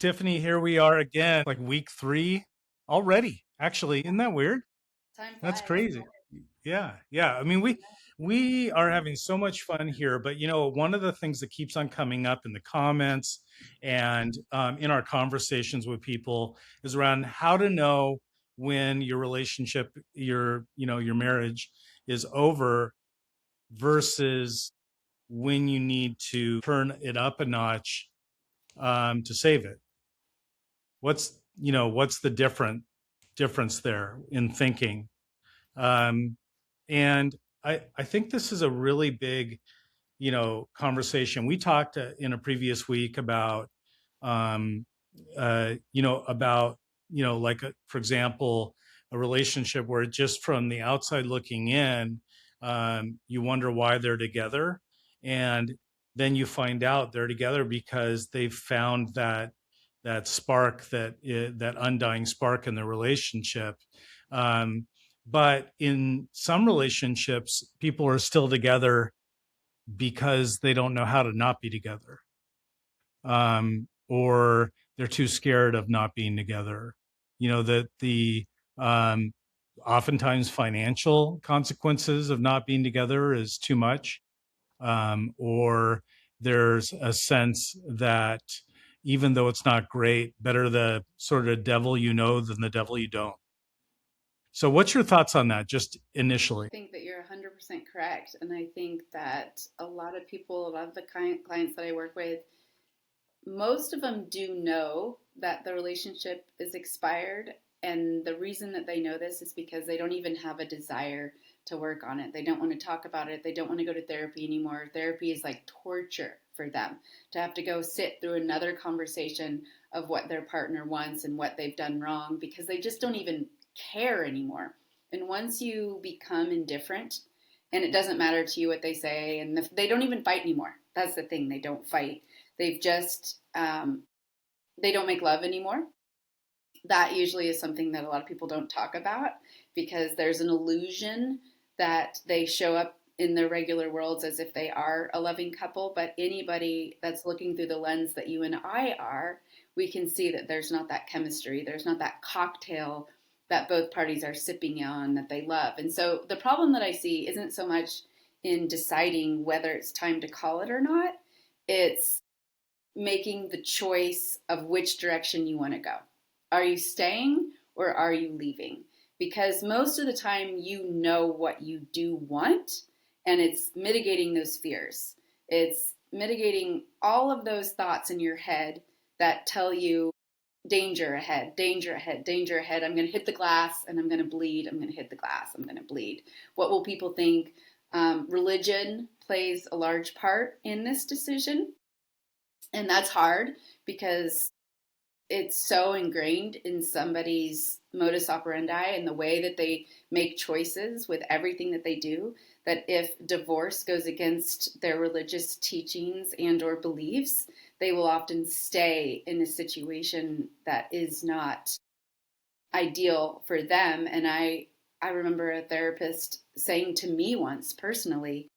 Tiffany, here we are again, like week 3 already. Actually, isn't that weird? Time That's flies. crazy. Yeah, yeah. I mean, we are having so much fun here, but one of the things that keeps on coming up in the comments and in our conversations with people is around how to know when your relationship, your marriage is over versus when you need to turn it up a notch to save it. What's the difference there in thinking? Um, and I think this is a really big conversation. We talked in a previous week about um, about like for example, a relationship where just from the outside looking in, you wonder why they're together, and then you find out they're together because they've found that spark, that undying spark in the relationship. Um, but in some relationships, people are still together because they don't know how to not be together, or they're too scared of not being together. That the um, oftentimes financial consequences of not being together is too much, or there's a sense that even though it's not great, better the sort of devil you know than the devil you don't. So, what's your thoughts on that, just initially? I think that you're 100% correct. And I think that a lot of people, a lot of the clients that I work with, most of them do know that the relationship is expired. And the reason that they know this is because they don't even have a desire to work on it. They don't want to talk about it. They don't want to go to therapy anymore. Therapy is like torture for them to have to go sit through another conversation of what their partner wants and what they've done wrong because they just don't even care anymore. And once you become indifferent and it doesn't matter to you what they say, and they don't even fight anymore. That's the thing. They don't fight. They've just they don't make love anymore. That usually is something that a lot of people don't talk about because there's an illusion that they show up in their regular worlds as if they are a loving couple. But anybody that's looking through the lens that you and I are, we can see that there's not that chemistry. There's not that cocktail that both parties are sipping on that they love. And so the problem that I see isn't so much in deciding whether it's time to call it or not. It's making the choice of which direction you want to go. Are you staying or are you leaving? Because most of the time you know what you do want, and it's mitigating those fears. It's mitigating all of those thoughts in your head that tell you danger ahead, danger ahead, danger ahead. I'm going to hit the glass and I'm going to bleed. I'm going to hit the glass. I'm going to bleed. What will people think? Religion plays a large part in this decision. And that's hard because it's so ingrained in somebody's modus operandi and the way that they make choices with everything that they do, that if divorce goes against their religious teachings and or beliefs, they will often stay in a situation that is not ideal for them. And I remember a therapist saying to me once personally,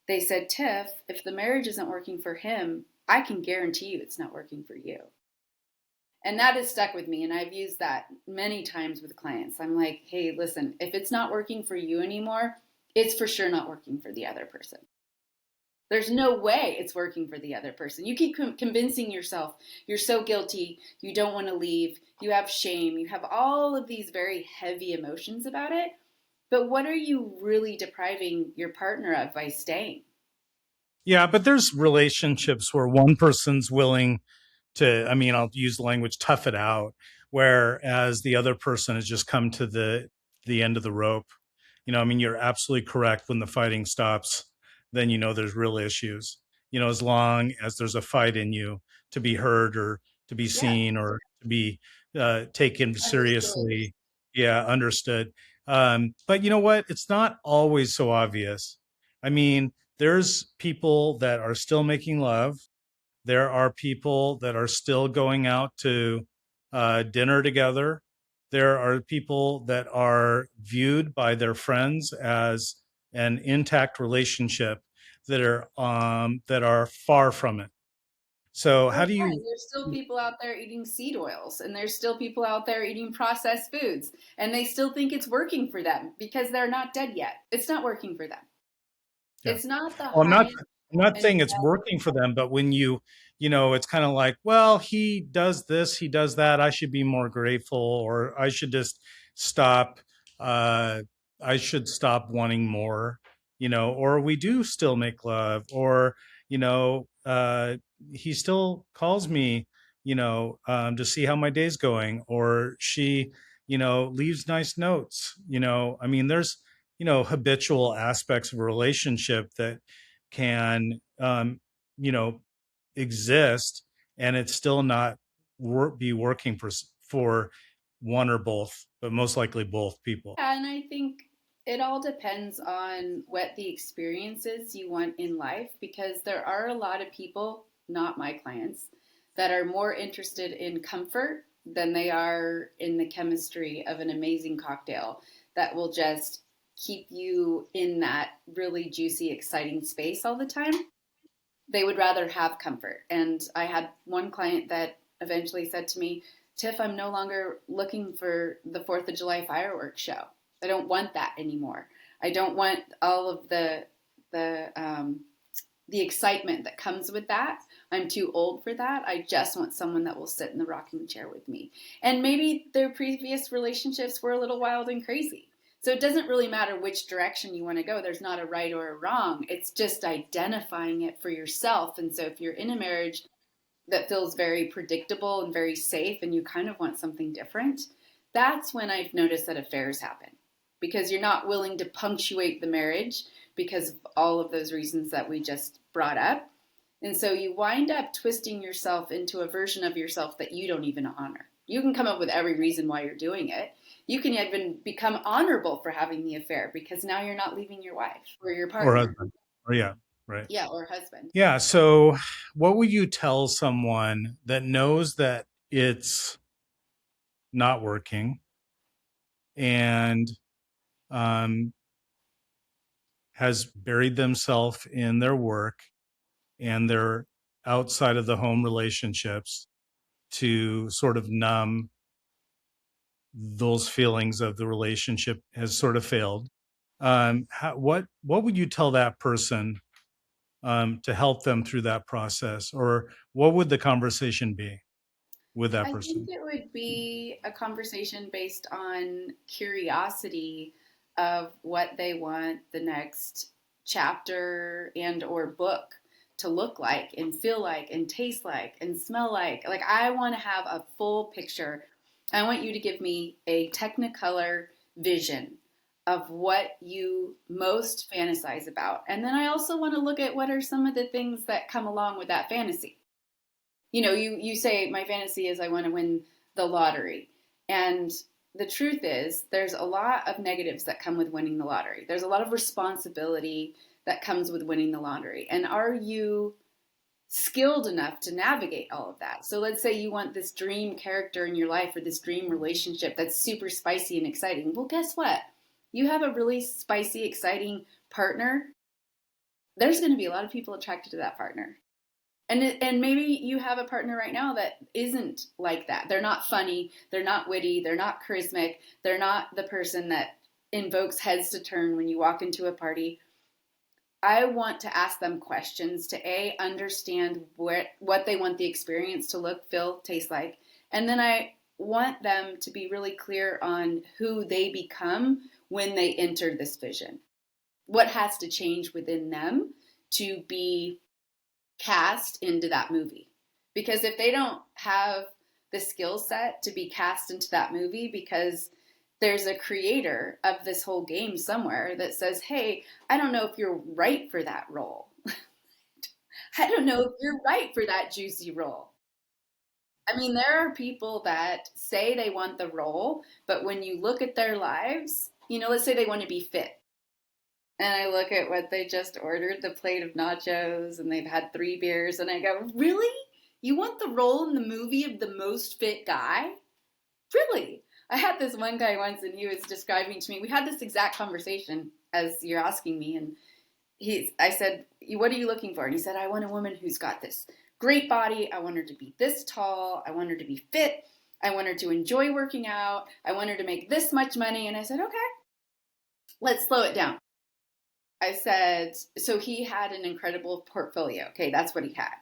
they said, Tiff, if the marriage isn't working for him, I can guarantee you it's not working for you. And that has stuck with me. And I've used that many times with clients. I'm like, hey, listen, if it's not working for you anymore, it's for sure not working for the other person. There's no way it's working for the other person. You keep convincing yourself you're so guilty, you don't want to leave, you have shame, you have all of these very heavy emotions about it. But what are you really depriving your partner of by staying? Yeah, but there's relationships where one person's willing to, I mean, I'll use the language tough it out, whereas the other person has just come to the end of the rope. I mean, you're absolutely correct. When the fighting stops, then there's real issues. As long as there's a fight in you to be heard or to be Yeah, seen or to be taken understood. seriously. Yeah, understood. But you know what? It's not always so obvious. I mean, there's people that are still making love. There are people that are still going out to dinner together. There are people that are viewed by their friends as an intact relationship that are far from it. So how That's do right. you? There's still people out there eating seed oils, and there's still people out there eating processed foods, and they still think it's working for them because they're not dead yet. It's not working for them. Yeah. It's not the Well, highest I'm not and saying it's best. working for them, but when it's kind of like, well, he does this, he does that. I should be more grateful, or I should just stop. Uh, I should stop wanting more, or we do still make love, or, you know, uh, he still calls me, to see how my day's going, or she, leaves nice notes. I mean, there's, habitual aspects of a relationship that can you know exist, and it's still not be working for one or both, but most likely both people. Yeah, and I think it all depends on what the experiences you want in life because there are a lot of people, not my clients, that are more interested in comfort than they are in the chemistry of an amazing cocktail that will just keep you in that really juicy, exciting space all the time. They would rather have comfort. And I had one client that eventually said to me, Tiff, I'm no longer looking for the 4th of July fireworks show. I don't want that anymore. I don't want all of the the excitement that comes with that. I'm too old for that. I just want someone that will sit in the rocking chair with me. And maybe their previous relationships were a little wild and crazy. So it doesn't really matter which direction you want to go. There's not a right or a wrong. It's just identifying it for yourself. And so if you're in a marriage that feels very predictable and very safe and you kind of want something different, that's when I've noticed that affairs happen because you're not willing to punctuate the marriage because of all of those reasons that we just brought up. And so you wind up twisting yourself into a version of yourself that you don't even honor. You can come up with every reason why you're doing it. You can even become honorable for having the affair because now you're not leaving your wife or your Or partner. husband. Or yeah, right. Yeah, or husband. Yeah, so what would you tell someone that knows that it's not working, and um, has buried themselves in their work and their outside of the home relationships to sort of numb those feelings of the relationship has sort of failed? What would you tell that person, to help them through that process, or what would the conversation be with that I think person? it would be a conversation based on curiosity of what they want the next chapter and or book to look like and feel like and taste like and smell like. Like I want to have a full picture. I want you to give me a technicolor vision of what you most fantasize about. And then I also want to look at what are some of the things that come along with that fantasy. You say my fantasy is I want to win the lottery. And the truth is there's a lot of negatives that come with winning the lottery. There's a lot of responsibility that comes with winning the lottery. And are you skilled enough to navigate all of that? So let's say you want this dream character in your life or this dream relationship that's super spicy and exciting. Well, guess what? You have a really spicy, exciting partner. There's going to be a lot of people attracted to that partner. And maybe you have a partner right now that isn't like that. They're not funny, they're not witty, they're not charismatic, they're not the person that invokes heads to turn when you walk into a party. I want to ask them questions to understand what they want the experience to look, feel, taste like. And then I want them to be really clear on who they become when they enter this vision. What has to change within them to be cast into that movie. Because if they don't have the skill set to be cast into that movie, because there's a creator of this whole game somewhere that says, hey, I don't know if you're right for that role. I don't know if you're right for that juicy role. I mean, there are people that say they want the role, but when you look at their lives, let's say they want to be fit. And I look at what they just ordered, the plate of nachos, and they've had 3 beers, and I go, really? You want the role in the movie of the most fit guy? Really? I had this one guy once, and he was describing to me, we had this exact conversation as you're asking me, and I said, what are you looking for? And he said, I want a woman who's got this great body. I want her to be this tall. I want her to be fit. I want her to enjoy working out. I want her to make this much money. And I said, okay, let's slow it down. I said, so he had an incredible portfolio. Okay, that's what he had.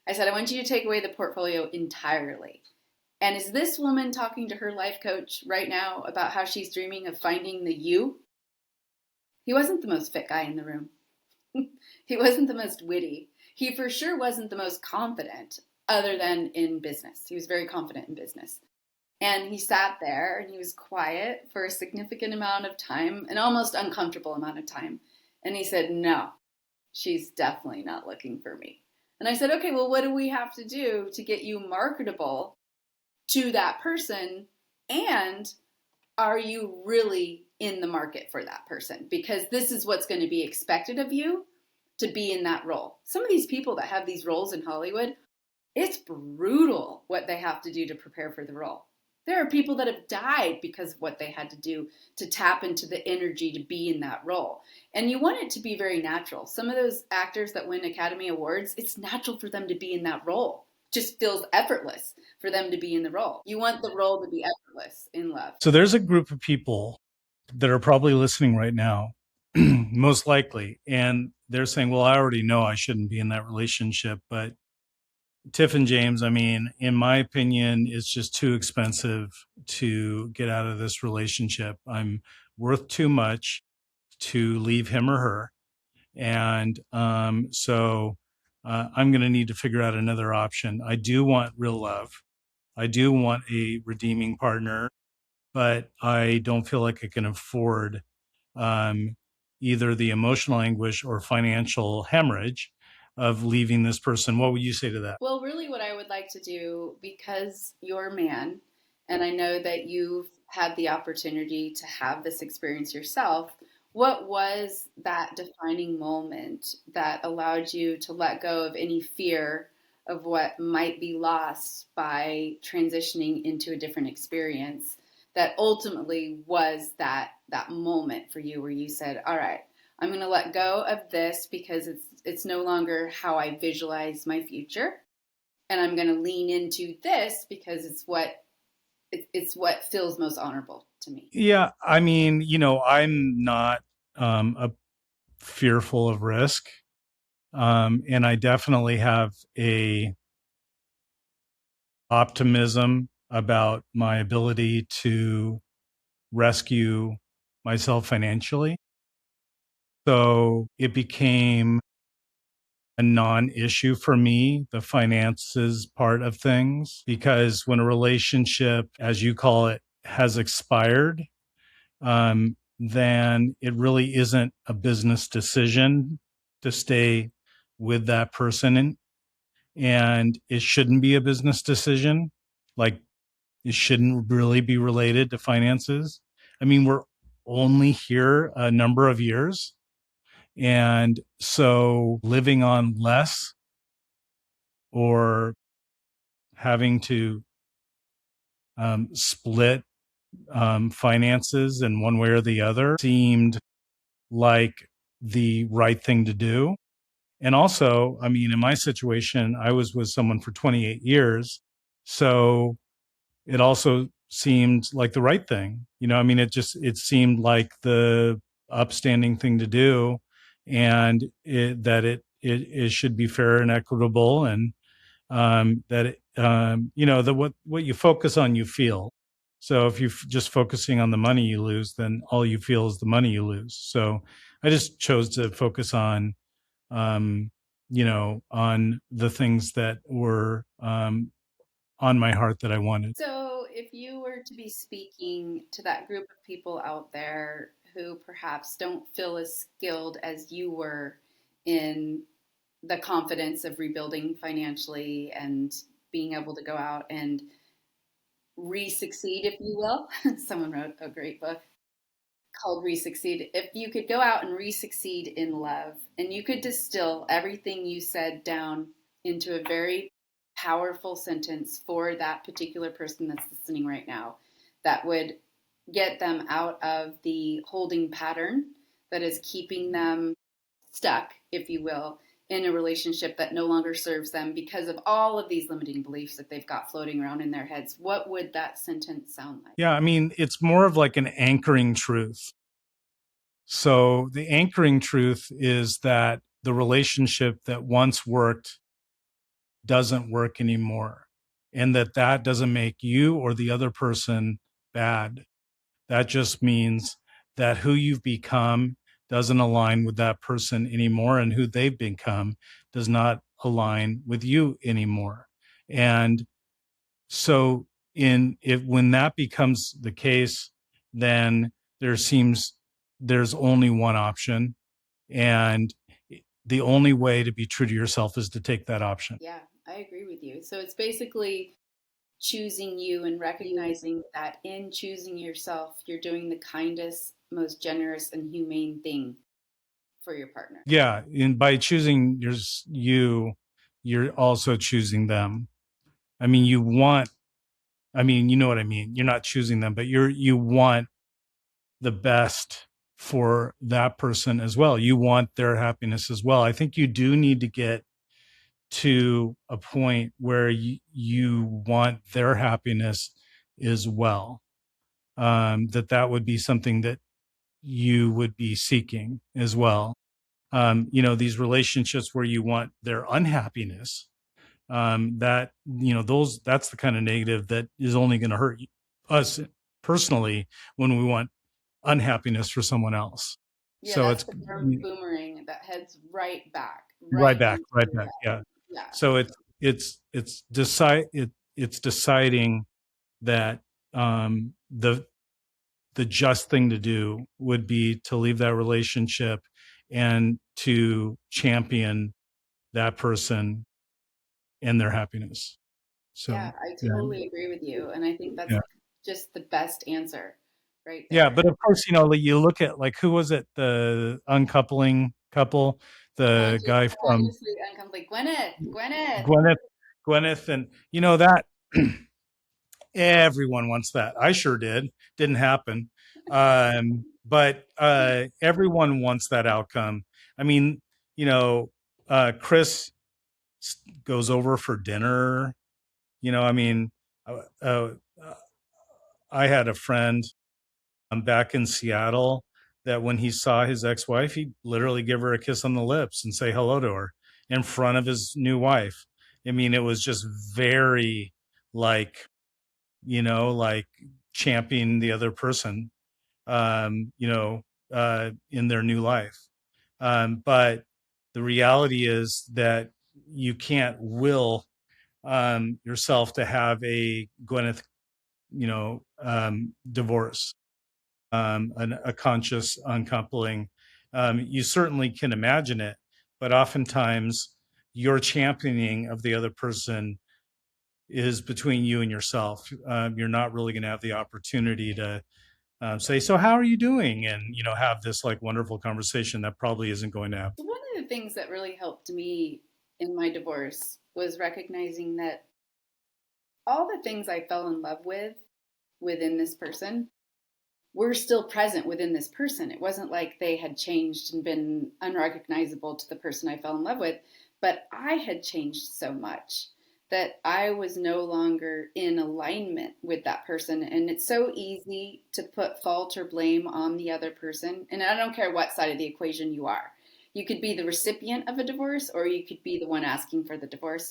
I said, I want you to take away the portfolio entirely. And is this woman talking to her life coach right now about how she's dreaming of finding the you? He wasn't the most fit guy in the room. He wasn't the most witty. He for sure wasn't the most confident, other than in business. He was very confident in business. And he sat there and he was quiet for a significant amount of time, an almost uncomfortable amount of time. And he said, no, she's definitely not looking for me. And I said, okay, well, what do we have to do to get you marketable to that person? And are you really in the market for that person? Because this is what's going to be expected of you to be in that role. Some of these people that have these roles in Hollywood, it's brutal what they have to do to prepare for the role. There are people that have died because of what they had to do to tap into the energy to be in that role. And you want it to be very natural. Some of those actors that win Academy Awards, it's natural for them to be in that role. Just feels effortless for them to be in the role. You want the role to be effortless in love. So there's a group of people that are probably listening right now, most likely, and they're saying, well, I already know I shouldn't be in that relationship. But Tiff and James, I mean, in my opinion, it's just too expensive to get out of this relationship. I'm worth too much to leave him or her. And I'm going to need to figure out another option. I do want real love. I do want a redeeming partner, but I don't feel like I can afford um, either the emotional anguish or financial hemorrhage of leaving this person. What would you say to that? Well, really, what I would like to do, because you're a man, and I know that you've had the opportunity to have this experience yourself, what was that defining moment that allowed you to let go of any fear of what might be lost by transitioning into a different experience that ultimately was that moment for you where you said, all right, I'm going to let go of this because it's no longer how I visualize my future, and I'm going to lean into this because it's what feels most honorable to me. Yeah, I mean, I'm not a fearful of risk, and I definitely have a optimism about my ability to rescue myself financially. So it became a non-issue for me, the finances part of things, because when a relationship, as you call it, has expired, then it really isn't a business decision to stay with that person. And it shouldn't be a business decision. Like, it shouldn't really be related to finances. I mean, we're only here a number of years. And so living on less or having to split finances in one way or the other seemed like the right thing to do. And also, I mean, in my situation, I was with someone for 28 years. So it also seemed like the right thing. I mean, it seemed like the upstanding thing to do, and it should be fair and equitable, and what you focus on, you feel. So if you're just focusing on the money you lose, then all you feel is the money you lose. So I just chose to focus um, on the things that were on my heart that I wanted. So, if you were to be speaking to that group of people out there who perhaps don't feel as skilled as you were in the confidence of rebuilding financially and being able to go out and re-succeed, if you will. Someone wrote a great book called Re-Succeed. If you could go out and re-succeed in love, and you could distill everything you said down into a very powerful sentence for that particular person that's listening right now, that would get them out of the holding pattern that is keeping them stuck, if you will, in a relationship that no longer serves them because of all of these limiting beliefs that they've got floating around in their heads, what would that sentence sound like? Yeah, I mean, it's more of like an anchoring truth. So the anchoring truth is that the relationship that once worked doesn't work anymore, and that doesn't make you or the other person bad. That just means that who you've become doesn't align with that person anymore, and who they've become does not align with you anymore. And so, in if when that becomes the case, then there seems there's only one option, and the only way to be true to yourself is to take that option. Yeah, I agree with you. So it's basically choosing you and recognizing that in choosing yourself, you're doing the kindest, most generous, and humane thing for your partner. Yeah, and by choosing you, you're also choosing them. I mean, you want. I mean, you know what I mean. You're not choosing them, but you want the best for that person as well. You want their happiness as well. I think you do need to get to a point where you want their happiness as well. That would be something that you would be seeking as well. These relationships where you want their unhappiness, that those that's the kind of negative that is only going to hurt us personally when we want unhappiness for someone else. Yeah, So that's it's the boomerang that heads right right back, into right your back. head. Yeah. Yeah. So it's deciding that the just thing to do would be to leave that relationship and to champion that person and their happiness. Yeah, So I yeah, totally agree with you. And I think that's yeah, just the best answer right yeah. there. But of course, like, you look at, like, who was it? The uncoupling couple, the guy from Consciously uncomfortable. Gwyneth. Gwyneth, Gwyneth, and that everyone wants that. I sure did. Didn't happen. But everyone wants that outcome. I mean, Chris goes over for dinner. I mean, uh, uh, I had a friend back in Seattle that when he saw his ex-wife, he'd literally give her a kiss on the lips and say hello to her in front of his new wife. I mean, it was just very, like, like, championing the other person, in their new life. But the reality is that you can't will yourself to have a Gwyneth, divorce, a conscious uncoupling. You certainly can imagine it, but oftentimes your championing of the other person is between you and yourself. You're not really going to have the opportunity to say, "So how are you doing?" and have this, like, wonderful conversation that probably isn't going to happen. One of the things that really helped me in my divorce was recognizing that all the things I fell in love with within this person were still present within this person. It wasn't like they had changed and been unrecognizable to the person I fell in love with, but I had changed so much that I was no longer in alignment with that person. And it's so easy to put fault or blame on the other person. And I don't care what side of the equation you are. You could be the recipient of a divorce or you could be the one asking for the divorce.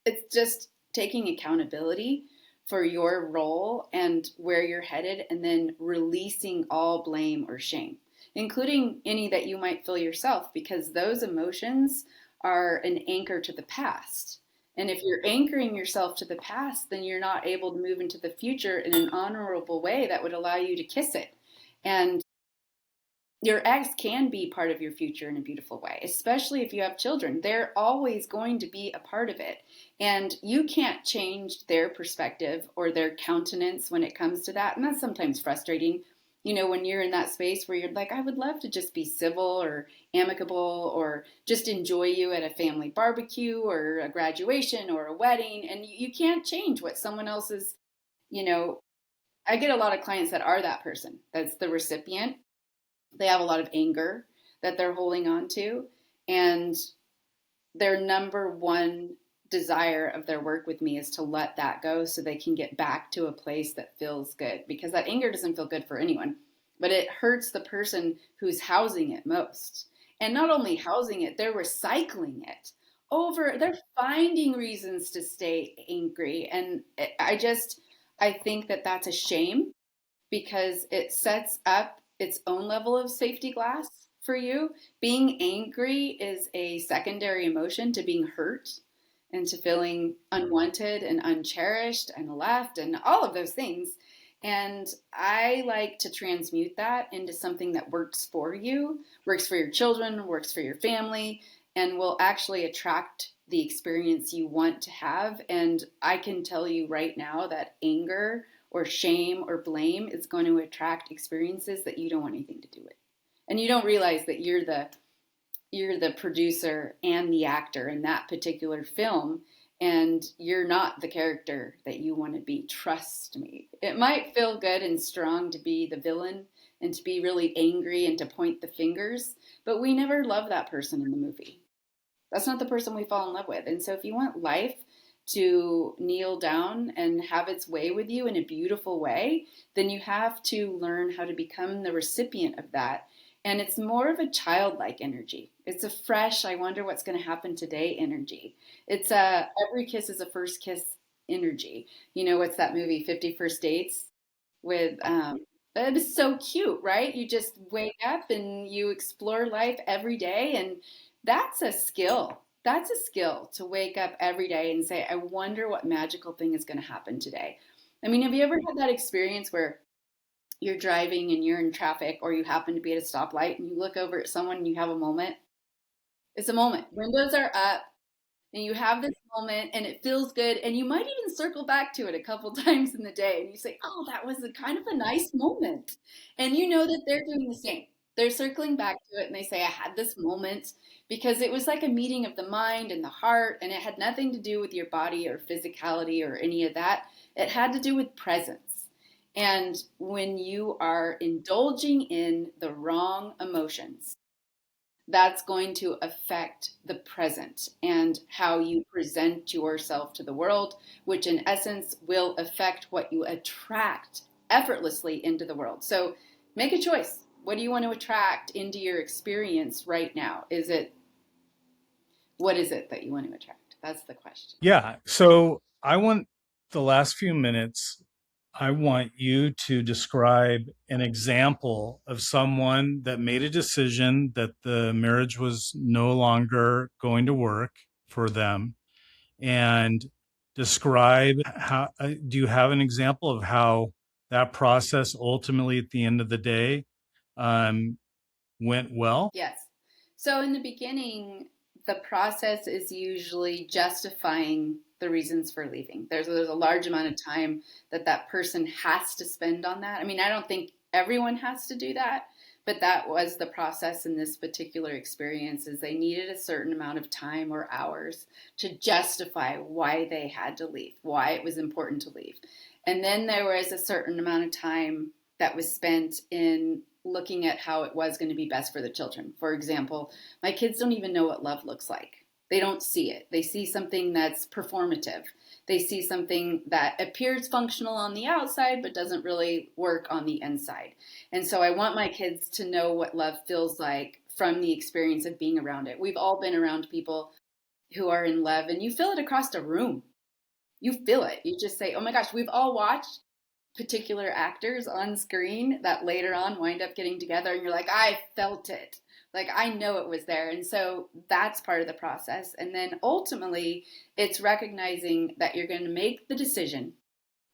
It's just taking accountability for your role and where you're headed, and then releasing all blame or shame, including any that you might feel yourself, because those emotions are an anchor to the past. And if you're anchoring yourself to the past, then you're not able to move into the future in an honorable way that would allow you to kiss it. And your ex can be part of your future in a beautiful way, especially if you have children. They're always going to be a part of it. And you can't change their perspective or their countenance when it comes to that. And that's sometimes frustrating, when you're in that space where you're like, I would love to just be civil or amicable or just enjoy you at a family barbecue or a graduation or a wedding. And you can't change what someone else's, you know, I get a lot of clients that are that person, that's the recipient. They have a lot of anger that they're holding on to. And their number one desire of their work with me is to let that go so they can get back to a place that feels good, because that anger doesn't feel good for anyone, but it hurts the person who's housing it most. And not only housing it, they're recycling it over, they're finding reasons to stay angry. And I think that that's a shame, because it sets up its own level of safety glass for you. Being angry is a secondary emotion to being hurt and to feeling unwanted and uncherished and left and all of those things. And I like to transmute that into something that works for you, works for your children, works for your family, and will actually attract the experience you want to have. And I can tell you right now that anger or shame or blame is going to attract experiences that you don't want anything to do with. And you don't realize that you're the producer and the actor in that particular film, and you're not the character that you want to be. Trust me. It might feel good and strong to be the villain and to be really angry and to point the fingers, but we never love that person in the movie. That's not the person we fall in love with. And so if you want life to kneel down and have its way with you in a beautiful way, then you have to learn how to become the recipient of that. And it's more of a childlike energy. It's a fresh, I wonder what's going to happen today energy. It's a every kiss is a first kiss energy. You know, what's that movie, 50 First Dates? With it was so cute, right? You just wake up and you explore life every day, and that's a skill. That's a skill to wake up every day and say, I wonder what magical thing is going to happen today. I mean, have you ever had that experience where you're driving and you're in traffic, or you happen to be at a stoplight and you look over at someone and you have a moment? It's a moment. Windows are up, and you have this moment and it feels good, and you might even circle back to it a couple times in the day and you say, oh, that was a kind of a nice moment. And you know that they're doing the same. They're circling back to it and they say, I had this moment because it was like a meeting of the mind and the heart, and it had nothing to do with your body or physicality or any of that. It had to do with presence. And when you are indulging in the wrong emotions, that's going to affect the present and how you present yourself to the world, which in essence will affect what you attract effortlessly into the world. So make a choice. What do you want to attract into your experience right now? What is it that you want to attract? That's the question. Yeah. So I want the last few minutes, I want you to describe an example of someone that made a decision that the marriage was no longer going to work for them, and describe how, do you have an example of how that process ultimately at the end of the day um, went well? Yes. So in the beginning, the process is usually justifying the reasons for leaving. There's a large amount of time that that person has to spend on that. I mean, I don't think everyone has to do that, but that was the process in this particular experience, is they needed a certain amount of time or hours to justify why they had to leave, why it was important to leave. And then there was a certain amount of time that was spent in looking at how it was going to be best for the children. For example, my kids don't even know what love looks like. They don't see it. They see something that's performative. They see something that appears functional on the outside but doesn't really work on the inside. And so I want my kids to know what love feels like from the experience of being around it. We've all been around people who are in love, and you feel it across a room. You feel it. You just say, oh my gosh, we've all watched particular actors on screen that later on wind up getting together, and you're like, I felt it. Like, I know it was there. And so that's part of the process. And then ultimately, it's recognizing that you're going to make the decision.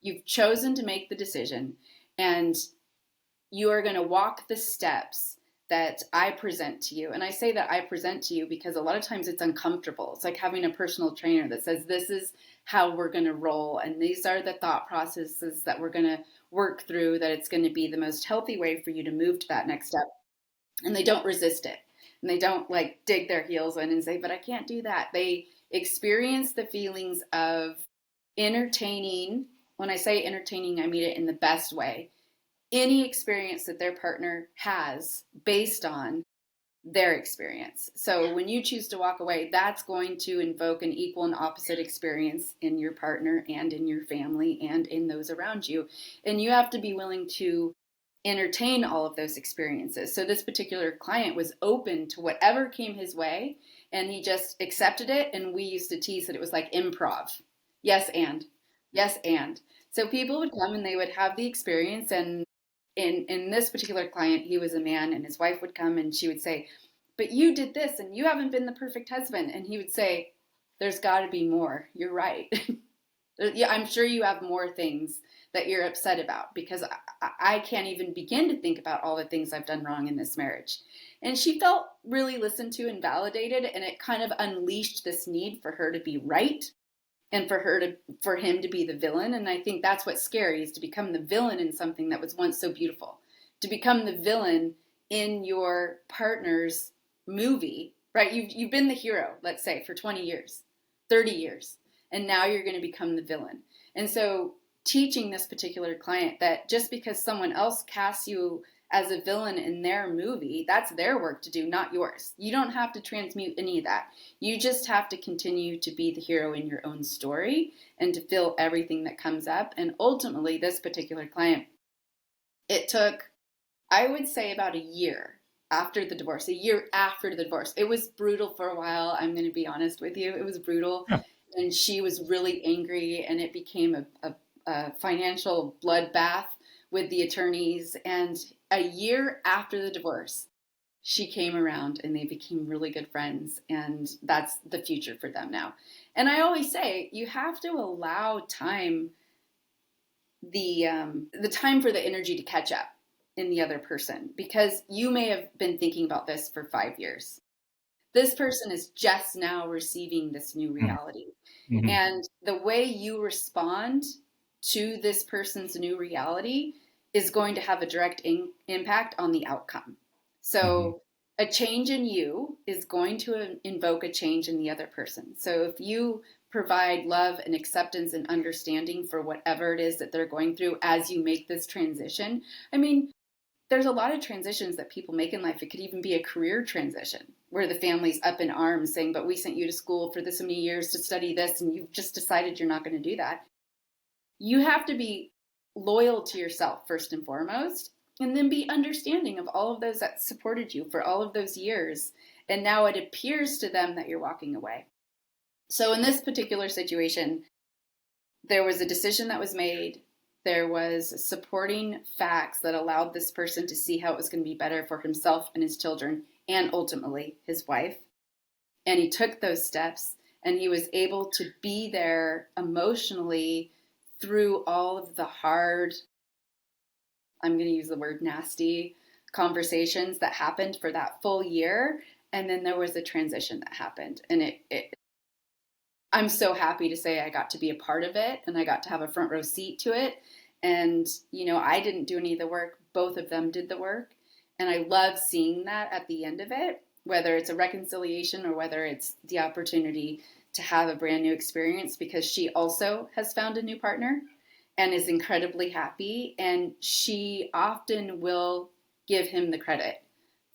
You've chosen to make the decision, and you are going to walk the steps that I present to you. And I say that I present to you because a lot of times it's uncomfortable. It's like having a personal trainer that says, this is how we're going to roll. And these are the thought processes that we're going to work through, that it's going to be the most healthy way for you to move to that next step. And they don't resist it. And they don't like dig their heels in and say, but I can't do that. They experience the feelings of entertaining. When I say entertaining, I mean it in the best way, any experience that their partner has based on their experience. So when you choose to walk away, that's going to invoke an equal and opposite experience in your partner and in your family and in those around you. And you have to be willing to entertain all of those experiences. So this particular client was open to whatever came his way, and he just accepted it. And we used to tease that it was like improv. Yes, and yes, and so people would come and they would have the experience. And in this particular client, he was a man, and his wife would come and she would say, "But you did this, and you haven't been the perfect husband." And he would say, "There's got to be more. You're right." Yeah, I'm sure you have more things that you're upset about, because I can't even begin to think about all the things I've done wrong in this marriage. And she felt really listened to and validated, and it kind of unleashed this need for her to be right and for him to be the villain. And I think that's what's scary, is to become the villain in something that was once so beautiful. To become the villain in your partner's movie, right? You've been the hero, let's say, for 20 years, 30 years, and now you're going to become the villain. And so teaching this particular client that just because someone else casts you as a villain in their movie, that's their work to do, not yours. You don't have to transmute any of that. You just have to continue to be the hero in your own story and to feel everything that comes up. And ultimately, this particular client, it took, I would say, about a year after the divorce, a year after the divorce. It was brutal for a while. I'm going to be honest with you. It was brutal. Yeah. And she was really angry, and it became a financial bloodbath with the attorneys. And a year after the divorce, she came around and they became really good friends. And that's the future for them now. And I always say, you have to allow time, the time for the energy to catch up in the other person, because you may have been thinking about this for 5 years. This person is just now receiving this new reality. Mm-hmm. And the way you respond to this person's new reality is going to have a direct impact on the outcome. Mm-hmm. So, a change in you is going to invoke a change in the other person. So, if you provide love and acceptance and understanding for whatever it is that they're going through as you make this transition, I mean, there's a lot of transitions that people make in life. It could even be a career transition where the family's up in arms saying, "But we sent you to school for this many years to study this, and you've just decided you're not going to do that." You have to be loyal to yourself first and foremost, and then be understanding of all of those that supported you for all of those years. And now it appears to them that you're walking away. So in this particular situation, there was a decision that was made. There was supporting facts that allowed this person to see how it was going to be better for himself and his children, and ultimately his wife. And he took those steps, and he was able to be there emotionally through all of the hard, I'm going to use the word nasty, conversations that happened for that full year. And then there was a transition that happened. And I'm so happy to say I got to be a part of it, and I got to have a front row seat to it. And, I didn't do any of the work. Both of them did the work. And I love seeing that at the end of it, whether it's a reconciliation or whether it's the opportunity to have a brand new experience, because she also has found a new partner and is incredibly happy. And she often will give him the credit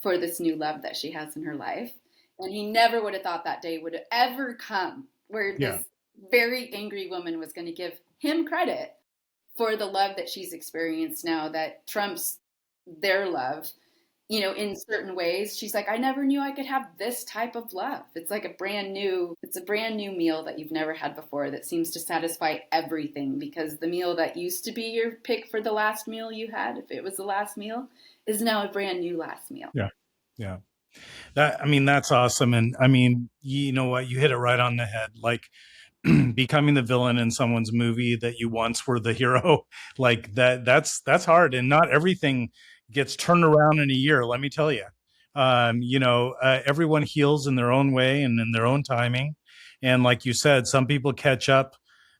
for this new love that she has in her life. And he never would have thought that day would have ever come where Yeah. this very angry woman was going to give him credit for the love that she's experienced now that trumps their love. In certain ways, she's like, "I never knew I could have this type of love." It's like it's a brand new meal that you've never had before that seems to satisfy everything, because the meal that used to be your pick for the last meal you had, if it was the last meal, is now a brand new last meal. Yeah. Yeah. That's awesome. And you know what? You hit it right on the head. Like, becoming the villain in someone's movie that you once were the hero, like that's hard. And not everything gets turned around in a year. Let me tell you, everyone heals in their own way and in their own timing. And like you said, some people catch up,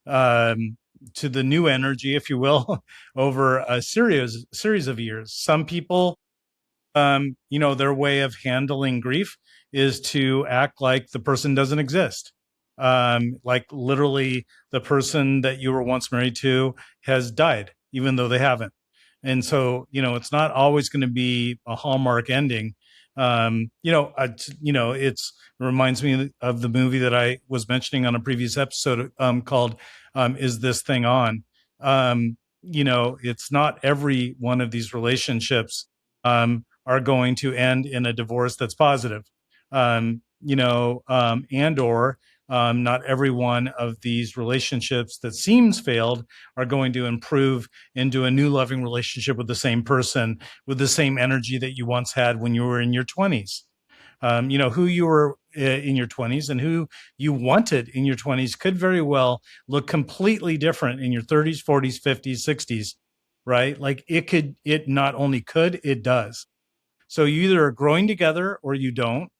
to the new energy, if you will, over a series of years. Some people, their way of handling grief is to act like the person doesn't exist. Like literally the person that you were once married to has died, even though they haven't. And so, it's not always going to be a hallmark ending. It's it reminds me of the movie that I was mentioning on a previous episode, called "Is This Thing On?" It's not every one of these relationships are going to end in a divorce that's positive, and or not every one of these relationships that seems failed are going to improve into a new loving relationship with the same person with the same energy that you once had when you were in your 20s. Who you were in your 20s and who you wanted in your 20s could very well look completely different in your 30s, 40s, 50s, 60s, right? Like it not only could, it does. So you either are growing together or you don't.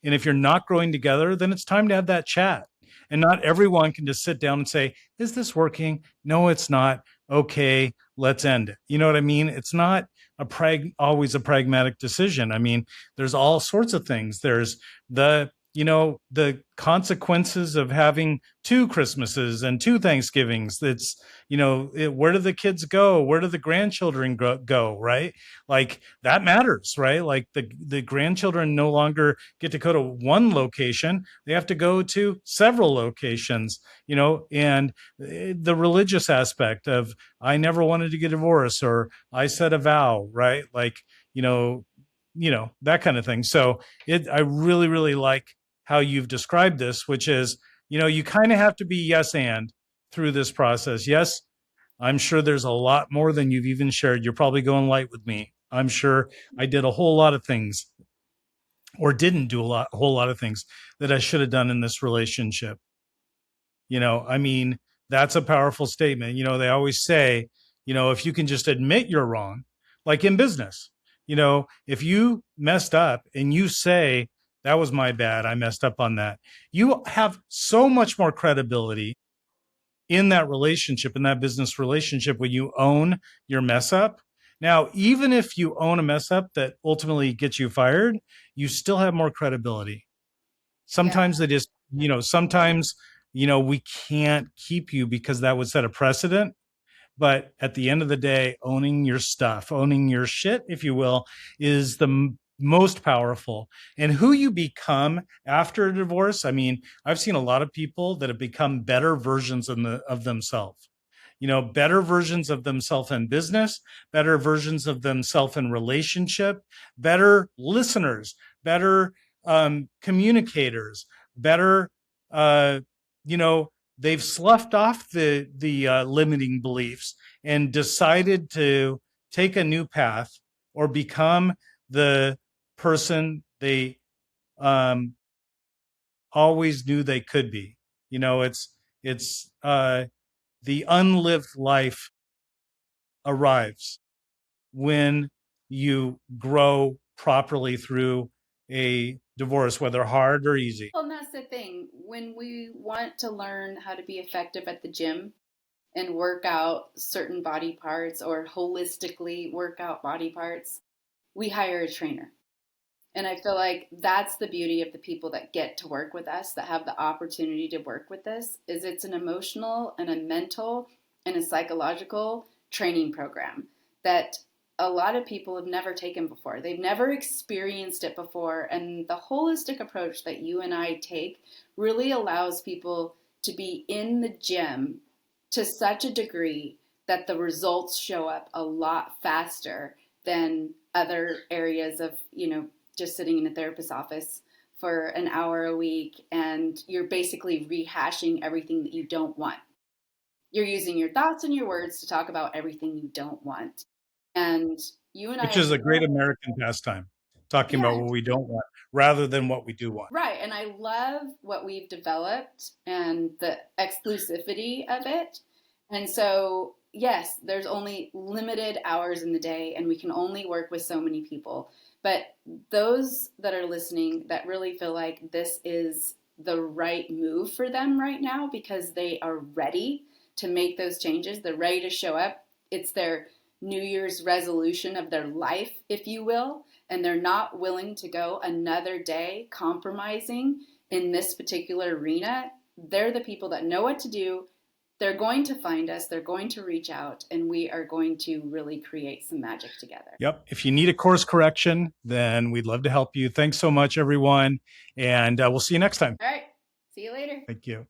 And if you're not growing together, then it's time to have that chat. And not everyone can just sit down and say, is this working? No, it's not. Okay, let's end it. You know what I mean? It's not always a pragmatic decision. I mean, there's all sorts of things. There's the consequences of having two Christmases and two Thanksgivings. Where do the kids go? Where do the grandchildren go? Right? Like that matters, right? Like the grandchildren no longer get to go to one location. They have to go to several locations, and the religious aspect of I never wanted to get divorced or I said a vow, right? Like, you know, that kind of thing. So I really, really like how you've described this, which is, you kind of have to be yes and through this process. Yes, I'm sure there's a lot more than you've even shared. You're probably going light with me. I'm sure I did a whole lot of things or didn't do a whole lot of things that I should have done in this relationship. I mean, that's a powerful statement. They always say, if you can just admit you're wrong, like in business, if you messed up and you say, that was my bad, I messed up on that, you have so much more credibility in that relationship, in that business relationship, when you own your mess up. Now, even if you own a mess up that ultimately gets you fired, you still have more credibility. Yeah. Sometimes it is, sometimes, we can't keep you because that would set a precedent. But at the end of the day, owning your stuff, owning your shit, if you will, is the most powerful. And who you become after a divorce, I mean, I've seen a lot of people that have become better versions of themselves. Better versions of themselves in business, better versions of themselves in relationship, better listeners, better communicators, better, uh, you know, they've sloughed off the limiting beliefs and decided to take a new path or become the person they um, always knew they could be. It's the unlived life arrives when you grow properly through a divorce, whether hard or easy. Well, and that's the thing. When we want to learn how to be effective at the gym and work out certain body parts or holistically work out body parts, we hire a trainer. And I feel like that's the beauty of the people that get to work with us, that have the opportunity to work with us, is it's an emotional and a mental and a psychological training program that a lot of people have never taken before. They've never experienced it before. And the holistic approach that you and I take really allows people to be in the gym to such a degree that the results show up a lot faster than other areas of, just sitting in a therapist's office for an hour a week and you're basically rehashing everything that you don't want. You're using your thoughts and your words to talk about everything you don't want. And you and I Which have is a great developed, American pastime, talking about yeah, what we don't want rather than what we do want. right. And I love what we've developed and the exclusivity of it. And so, yes, there's only limited hours in the day, and we can only work with so many people. But those that are listening that really feel like this is the right move for them right now because they are ready to make those changes, they're ready to show up. It's their New Year's resolution of their life, if you will, and they're not willing to go another day compromising in this particular arena. They're the people that know what to do, they're going to find us, they're going to reach out, and we are going to really create some magic together. Yep. If you need a course correction, then we'd love to help you. Thanks so much, everyone. And we'll see you next time. All right. See you later. Thank you.